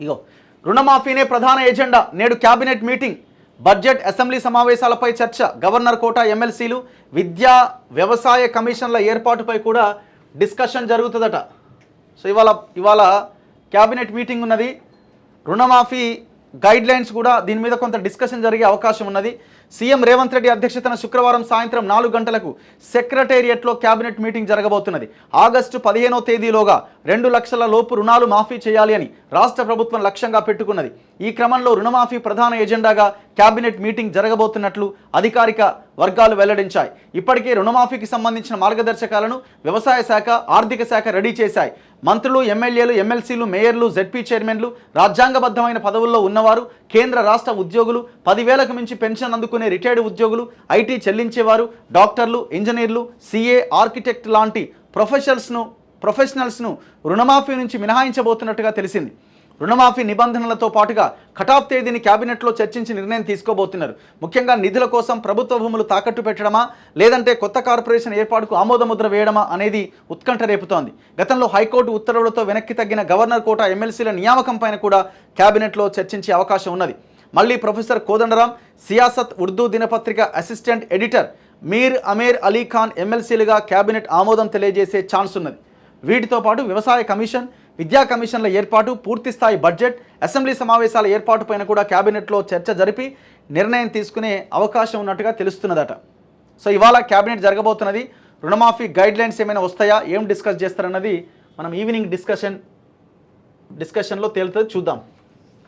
ఇగో రుణమాఫీనే ప్రధాన ఎజెండా, నేడు cabinet meeting, budget assembly సమావేశాలపై చర్చ, గవర్నర్ కోటా ఎమ్మెల్సీలు, విద్యా వ్యవసాయ కమిషన్ల ఏర్పాటుపై కూడా డిస్కషన్ జరుగుతుందట. సో ఇవాళ క్యాబినెట్ మీటింగ్ ఉన్నది. రుణమాఫీ గైడ్ లైన్స్ కూడా దీని మీద కొంత డిస్కషన్ జరిగే అవకాశం ఉన్నది. సీఎం రేవంత్ రెడ్డి అధ్యక్షతన శుక్రవారం సాయంత్రం 4 గంటలకు సెక్రటేరియట్లో క్యాబినెట్ మీటింగ్ జరగబోతున్నది. ఆగస్టు 15వ తేదీలోగా 2 లక్షల లోపు రుణాలు మాఫీ చేయాలి అని రాష్ట్ర ప్రభుత్వం లక్ష్యంగా పెట్టుకున్నది. ఈ క్రమంలో రుణమాఫీ ప్రధాన ఎజెండాగా క్యాబినెట్ మీటింగ్ జరగబోతున్నట్లు అధికారిక వర్గాలు వెల్లడించాయి. ఇప్పటికే రుణమాఫీకి సంబంధించిన మార్గదర్శకాలను వ్యవసాయ శాఖ, ఆర్థిక శాఖ రెడీ చేశాయి. మంత్రులు, ఎమ్మెల్యేలు, ఎమ్మెల్సీలు, మేయర్లు, జెడ్పీ చైర్మన్లు, రాజ్యాంగబద్ధమైన పదవుల్లో ఉన్నవారు, కేంద్ర రాష్ట్ర ఉద్యోగులు, 10,000కు మించి పెన్షన్ అందుకునే రిటైర్డ్ ఉద్యోగులు, ఐటీ చెల్లించేవారు, డాక్టర్లు, ఇంజనీర్లు, సీఏ, ఆర్కిటెక్ట్ లాంటి ప్రొఫెషనల్స్ను రుణమాఫీ నుంచి మినహాయించబోతున్నట్టుగా తెలిసింది. రుణమాఫీ నిబంధనలతో పాటుగా కటాఫ్ తేదీని క్యాబినెట్లో చర్చించి నిర్ణయం తీసుకోబోతున్నారు. ముఖ్యంగా నిధుల కోసం ప్రభుత్వ భూములు తాకట్టు పెట్టడమా, లేదంటే కొత్త కార్పొరేషన్ ఏర్పాటుకు ఆమోదముద్ర వేయడమా అనేది ఉత్కంఠ రేపుతోంది. గతంలో హైకోర్టు ఉత్తర్వులతో వెనక్కి తగ్గిన గవర్నర్ కోటా ఎమ్మెల్సీల నియామకం పైన కూడా క్యాబినెట్లో చర్చించే అవకాశం ఉన్నది. మళ్ళీ ప్రొఫెసర్ కోదండరాం, సియాసత్ ఉర్దూ దినపత్రిక అసిస్టెంట్ ఎడిటర్ మీర్ అమీర్ అలీ ఖాన్ ఎమ్మెల్సీలుగా క్యాబినెట్ ఆమోదం తెలియజేసే ఛాన్స్ ఉన్నది. వీటితో పాటు వ్యవసాయ కమిషన్, విద్యా కమిషన్ల ఏర్పాటు, పూర్తిస్థాయి బడ్జెట్, అసెంబ్లీ సమావేశాల ఏర్పాటు పైన కూడా క్యాబినెట్లో చర్చ జరిపి నిర్ణయం తీసుకునే అవకాశం ఉన్నట్టుగా తెలుస్తున్నదట. సో ఇవాళ క్యాబినెట్ జరగబోతున్నది. రుణమాఫీ గైడ్ లైన్స్ ఏమైనా వస్తాయా, ఏం డిస్కస్ చేస్తారన్నది మనం ఈవినింగ్ డిస్కషన్లో తేలుతుంది, చూద్దాం.